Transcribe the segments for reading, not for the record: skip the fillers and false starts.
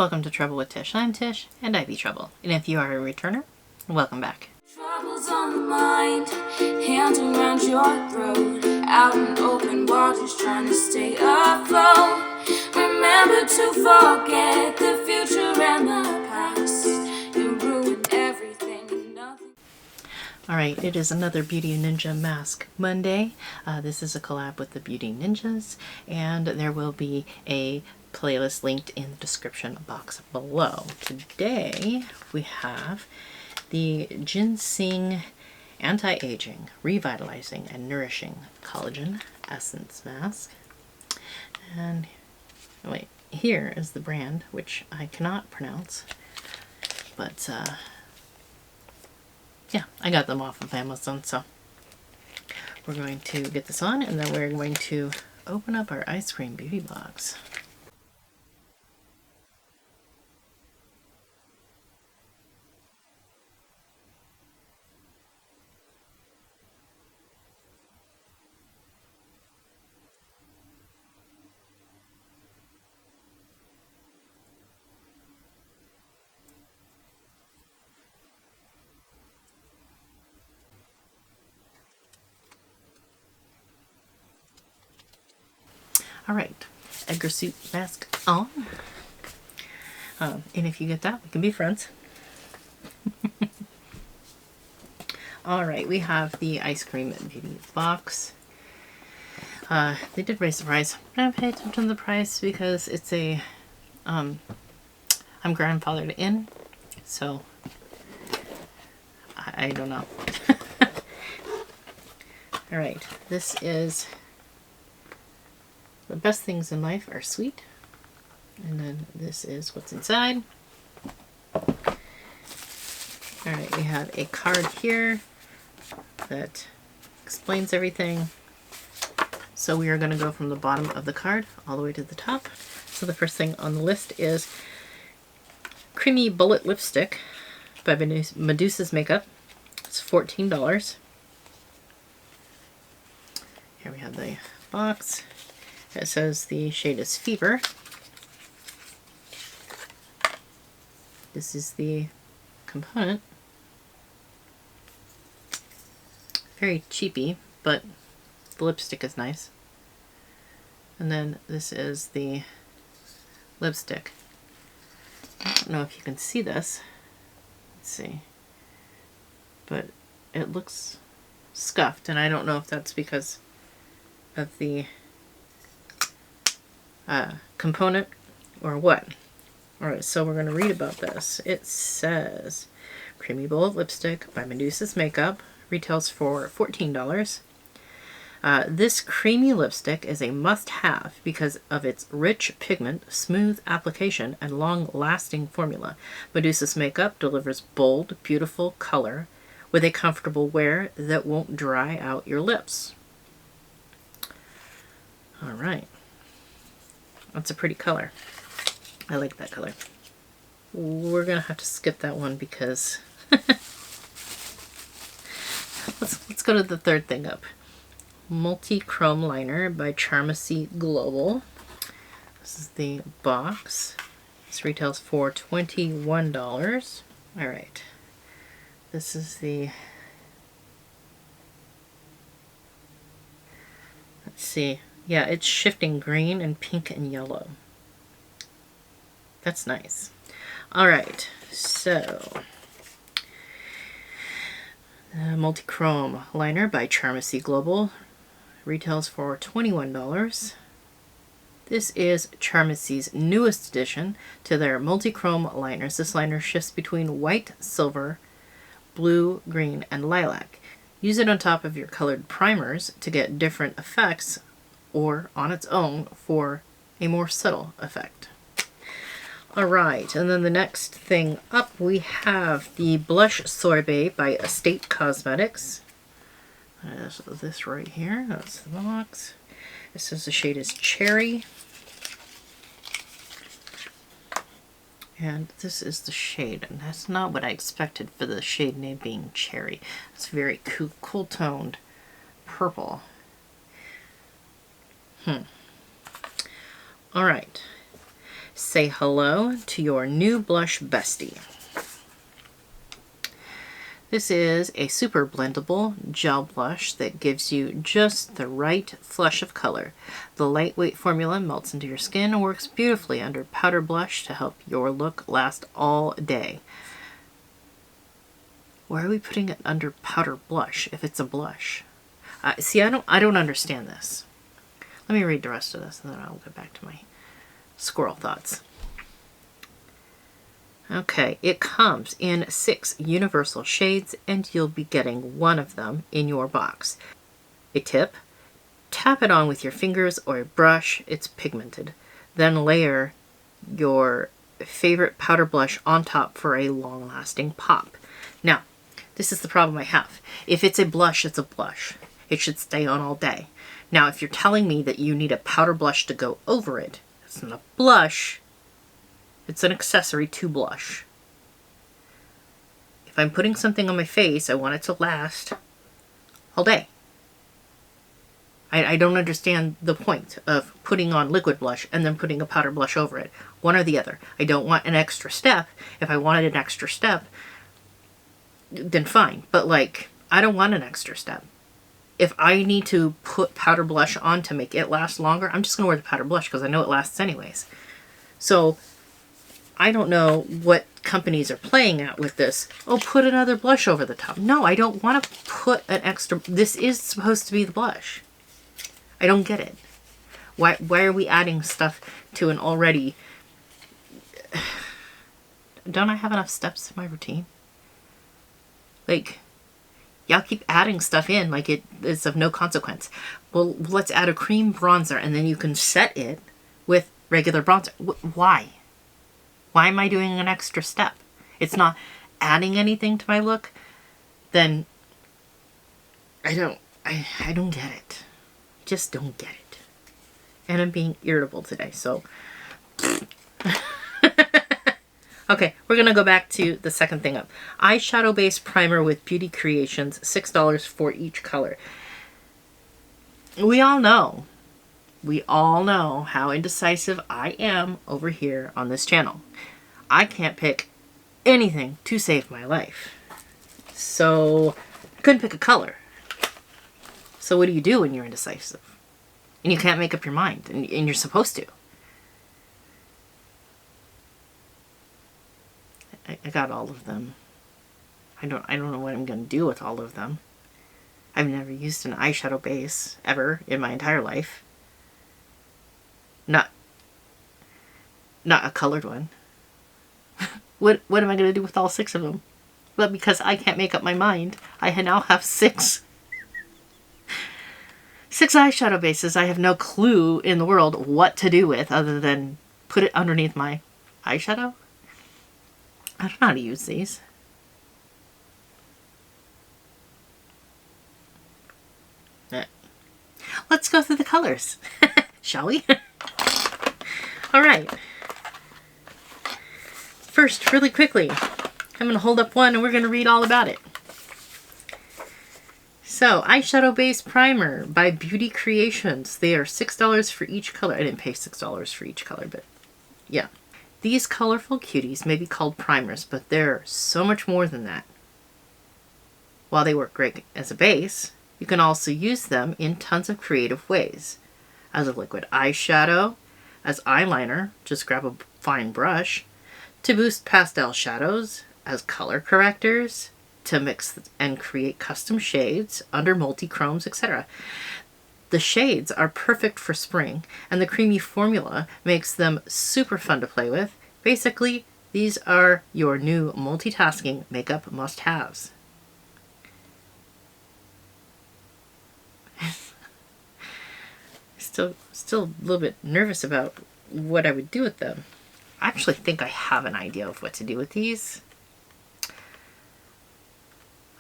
Welcome to Trouble with Tish. I'm Tish, and I be Trouble. And if you are a returner, welcome back. Troubles on the mind, hand around your throat, out in open waters trying to stay afloat. Remember to forget the future and the past. You ruined everything and nothing. Alright, it is another Beauty Ninja Mask Monday. This is a collab with the Beauty Ninjas, and there will be a playlist linked in the description box below. Today we have the Ginseng Anti-Aging, Revitalizing, and Nourishing Collagen Essence Mask. And wait, here is the brand, which I cannot pronounce, but yeah, I got them off of Amazon, so we're going to get this on, and then we're going to open up our Eyescream Beauty Box. Alright, Edgar suit mask on. And if you get that, we can be friends. Alright, we have the Eyescream Beauty Box. They did raise the price. I'm not paying attention to the price because it's a, I'm grandfathered in, so I don't know. Alright, this is the best things in life are sweet. And then this is what's inside. Alright, we have a card here that explains everything. So we are going to go from the bottom of the card all the way to the top. So the first thing on the list is Creamy Bullet Lipstick by Medusa's Makeup. It's $14. Here we have the box. It says the shade is Fever. This is the component. Very cheapy, but the lipstick is nice. And then this is the lipstick. I don't know if you can see this. Let's see. But it looks scuffed, and I don't know if that's because of the component or what. Alright, so we're going to read about this. It says Creamy Bullet Lipstick by Medusa's Makeup retails for $14. This creamy lipstick is a must-have because of its rich pigment, smooth application, and long-lasting formula. Medusa's Makeup delivers bold, beautiful color with a comfortable wear that won't dry out your lips. Alright. That's a pretty color. I like that color. We're gonna have to skip that one because let's go to the third thing up. Multi-Chrome Liner by CxC Global. This is the box. This retails for $21. Alright. This is the, let's see. Yeah, it's shifting green and pink and yellow. That's nice. Alright, so Multi-Chrome Liner by CxC Global retails for $21. This is CxC's newest addition to their multi-chrome liners. This liner shifts between white, silver, blue, green, and lilac. Use it on top of your colored primers to get different effects, or on its own for a more subtle effect. Alright, and then the next thing up we have the Blush Sorbet by Estate Cosmetics. There's this right here, that's the box. It says the shade is Cherry. And this is the shade, and that's not what I expected for the shade name being Cherry. It's very cool toned purple. Alright. Say hello to your new blush bestie. This is a super blendable gel blush that gives you just the right flush of color. The lightweight formula melts into your skin and works beautifully under powder blush to help your look last all day. Why are we putting it under powder blush if it's a blush? See, I don't understand this. Let me read the rest of this and then I'll go back to my squirrel thoughts. Okay, it comes in 6 universal shades and you'll be getting one of them in your box. A tip, tap it on with your fingers or a brush, it's pigmented. Then layer your favorite powder blush on top for a long-lasting pop. Now, this is the problem I have. If it's a blush, it's a blush. It should stay on all day. Now, if you're telling me that you need a powder blush to go over it, it's not a blush. It's an accessory to blush. If I'm putting something on my face, I want it to last all day. I don't understand the point of putting on liquid blush and then putting a powder blush over it. One or the other. I don't want an extra step. If I wanted an extra step, then fine. But like, I don't want an extra step. If I need to put powder blush on to make it last longer, I'm just going to wear the powder blush because I know it lasts anyways. So I don't know what companies are playing at with this. Oh, put another blush over the top. No, I don't want to put an extra. This is supposed to be the blush. I don't get it. Why are we adding stuff to an already... Don't I have enough steps in my routine? Like, y'all keep adding stuff in like it is of no consequence. Well, let's add a cream bronzer and then you can set it with regular bronzer. Why? Why am I doing an extra step? It's not adding anything to my look. Then I don't get it. Just don't get it. And I'm being irritable today, so. Okay, we're going to go back to the second thing up. Eyeshadow base primer with Beauty Creations, $6 for each color. We all know how indecisive I am over here on this channel. I can't pick anything to save my life. So I couldn't pick a color. So what do you do when you're indecisive? And you can't make up your mind, and you're supposed to. I got all of them. I don't know what I'm going to do with all of them. I've never used an eyeshadow base ever in my entire life. Not a colored one. What am I going to do with all 6 of them? But because I can't make up my mind, I now have 6 eyeshadow bases I have no clue in the world what to do with other than put it underneath my eyeshadow. I don't know how to use these. Let's go through the colors, shall we? All right. First, really quickly, I'm going to hold up one and we're going to read all about it. So, Eyeshadow Base Primer by Beauty Creations. They are $6 for each color. I didn't pay $6 for each color, but yeah. These colorful cuties may be called primers, but they're so much more than that. While they work great as a base, you can also use them in tons of creative ways. As a liquid eyeshadow, as eyeliner, just grab a fine brush, to boost pastel shadows, as color correctors, to mix and create custom shades under multi-chromes, etc. The shades are perfect for spring, and the creamy formula makes them super fun to play with. Basically, these are your new multitasking makeup must-haves. Still a little bit nervous about what I would do with them. I actually think I have an idea of what to do with these.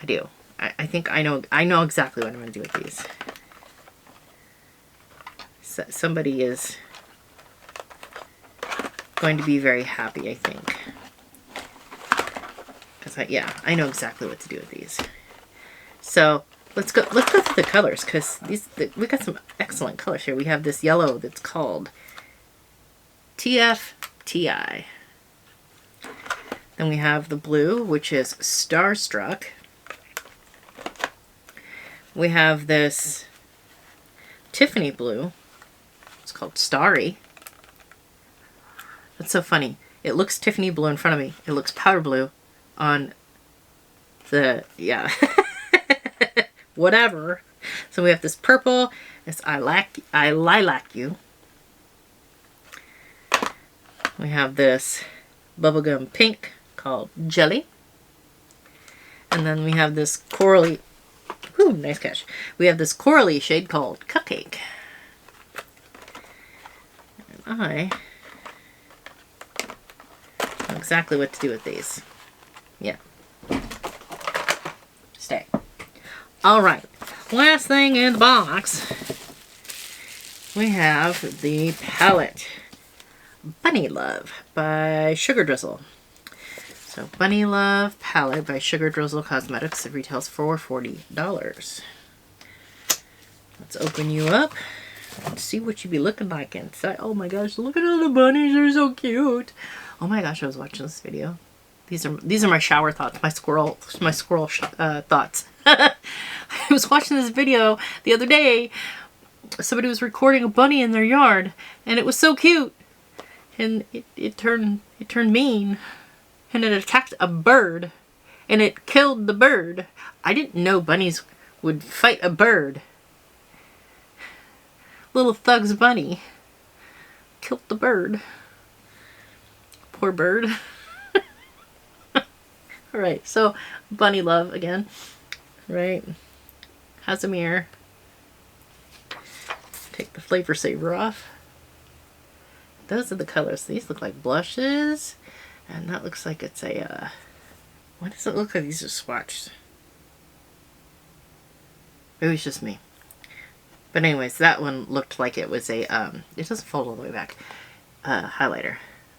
I do. I think I know exactly what I'm going to do with these. So somebody is going to be very happy, I think. Because I know exactly what to do with these. So let's go through the colors, because we got some excellent colors here. We have this yellow that's called TF Ti. Then we have the blue, which is Starstruck. We have this Tiffany blue. It's called Starry. That's so funny. It looks Tiffany blue in front of me. It looks powder blue on the, yeah. Whatever. So we have this purple. It's I Lilac You. We have this bubblegum pink called Jelly. And then we have this corally, ooh, nice catch. We have this corally shade called Cupcake. And I know exactly what to do with these. Yeah. Stay. All right. Last thing in the box, we have the palette Bunny Love by Sugar Drizzle. So Bunny Love palette by Sugar Drizzle Cosmetics. It retails for $40. Let's open you up and see what you be looking like inside. Oh my gosh, look at all the bunnies. They're so cute. Oh my gosh, I was watching this video. These are my shower thoughts, my squirrel thoughts. I was watching this video the other day. Somebody was recording a bunny in their yard, and it was so cute. And it turned mean, and it attacked a bird, and it killed the bird. I didn't know bunnies would fight a bird. Little Thug's bunny killed the bird. Poor bird. Alright, so Bunny Love again. Right? Has a mirror. Take the flavor saver off. Those are the colors. These look like blushes. And that looks like it's a, why does it look like these are swatched? Maybe it's just me. But anyways, that one looked like it was a, it doesn't fold all the way back, highlighter.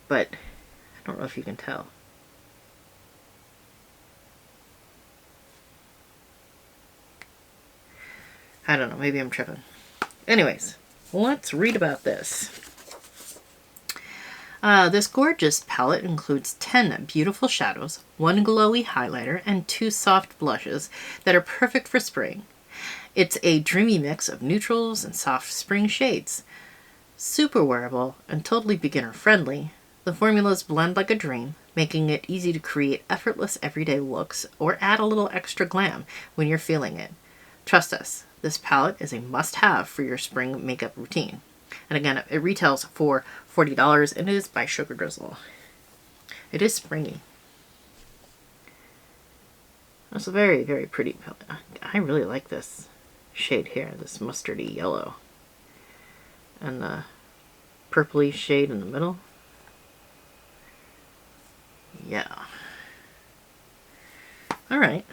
But I don't know if you can tell. I don't know, maybe I'm tripping. Anyways, let's read about this. This gorgeous palette includes 10 beautiful shadows, 1 glowy highlighter, and 2 soft blushes that are perfect for spring. It's a dreamy mix of neutrals and soft spring shades. Super wearable and totally beginner friendly, the formulas blend like a dream, making it easy to create effortless everyday looks or add a little extra glam when you're feeling it. Trust us, this palette is a must-have for your spring makeup routine. And again, it retails for $40 and it is by Sugar Drizzle. It is springy. It's a very, very pretty palette. I really like this shade here, this mustardy yellow. And the purpley shade in the middle. Yeah. Alright.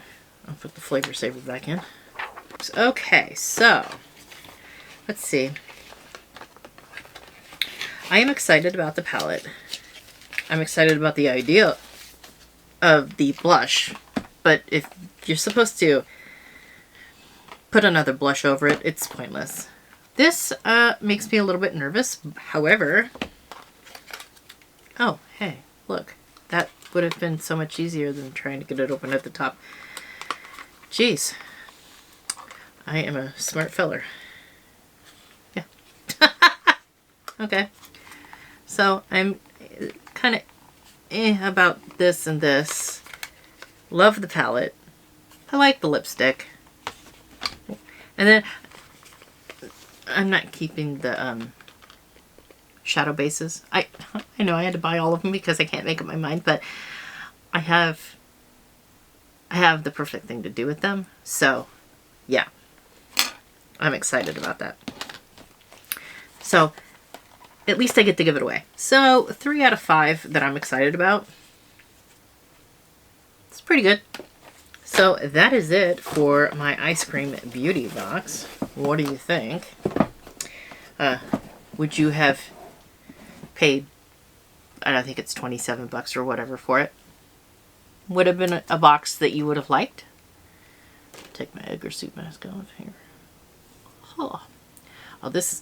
I'll put the flavor saver back in. Okay, so let's see. I am excited about the palette. I'm excited about the idea of the blush, but if you're supposed to put another blush over it, it's pointless. This makes me a little bit nervous. However, oh, hey, look. That would have been so much easier than trying to get it open at the top. Jeez. I am a smart feller. Yeah. Okay. So I'm kind of about this and this. Love the palette. I like the lipstick. And then I'm not keeping the shadow bases. I know I had to buy all of them because I can't make up my mind, but I have the perfect thing to do with them. So, yeah. I'm excited about that. So, at least I get to give it away. So, 3 out of 5 that I'm excited about. It's pretty good. So, that is it for my Eyescream Beauty Box. What do you think? Would you have paid, I don't think it's 27 bucks or whatever for it? Would have been a box that you would have liked? Take my Edgar suit mask off here. Oh, this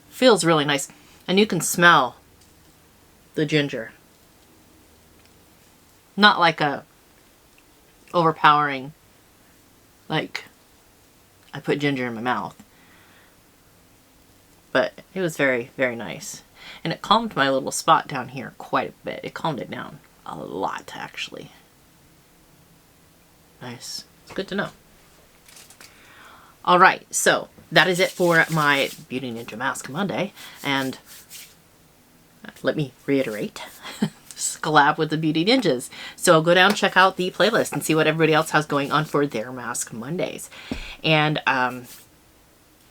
feels really nice. And you can smell the ginger. Not like a overpowering, like I put ginger in my mouth. But it was very, very nice. And it calmed my little spot down here quite a bit. It calmed it down a lot, actually. Nice. It's good to know. All right, so that is it for my Beauty Ninja Mask Monday. And let me reiterate, this is a collab with the Beauty Ninjas. So go down, check out the playlist and see what everybody else has going on for their Mask Mondays. And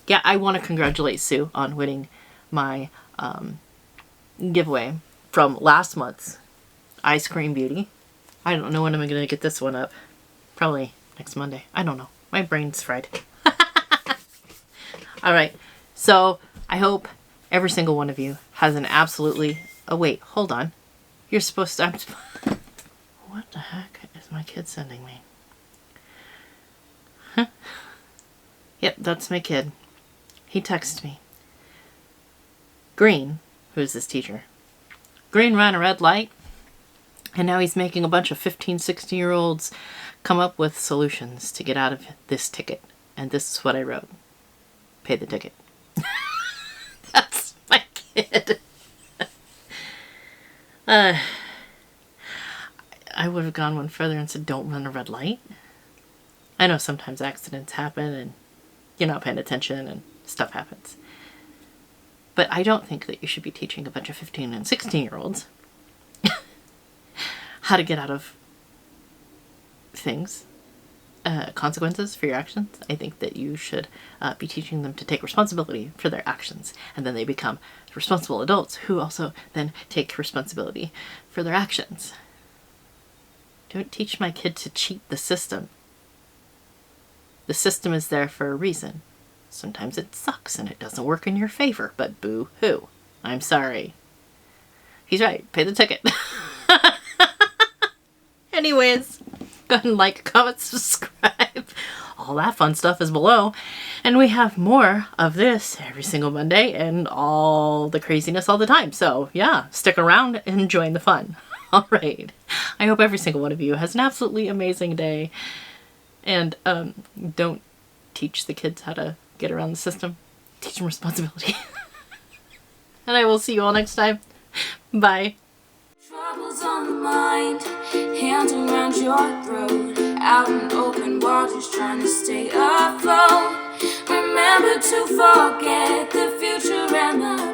yeah, I want to congratulate Sue on winning my giveaway from last month's Eyescream Beauty. I don't know when I'm going to get this one up. Probably next Monday. I don't know. My brain's fried. All right. So I hope every single one of you has an absolutely... Oh, wait. Hold on. You're supposed to... What the heck is my kid sending me? Huh? Yep, that's my kid. He texted me. Green, who's this teacher? Green ran a red light, and now he's making a bunch of 15, 16-year-olds come up with solutions to get out of this ticket. And this is what I wrote. Pay the ticket. That's my kid. I would have gone one further and said, don't run a red light. I know sometimes accidents happen and you're not paying attention and stuff happens. But I don't think that you should be teaching a bunch of 15 and 16-year-olds how to get out of things, consequences for your actions. I think that you should be teaching them to take responsibility for their actions, and then they become responsible adults who also then take responsibility for their actions. Don't teach my kid to cheat the system. The system is there for a reason. Sometimes it sucks and it doesn't work in your favor, but boo-hoo. I'm sorry. He's right. Pay the ticket. Anyways, go ahead and like, comment, subscribe. All that fun stuff is below. And we have more of this every single Monday and all the craziness all the time. So yeah, stick around and join the fun. All right. I hope every single one of you has an absolutely amazing day. And don't teach the kids how to get around the system. Teach them responsibility. And I will see you all next time. Bye. Troubles on the mind, hands around your throat, out in open waters trying to stay afloat. Remember to forget the future and the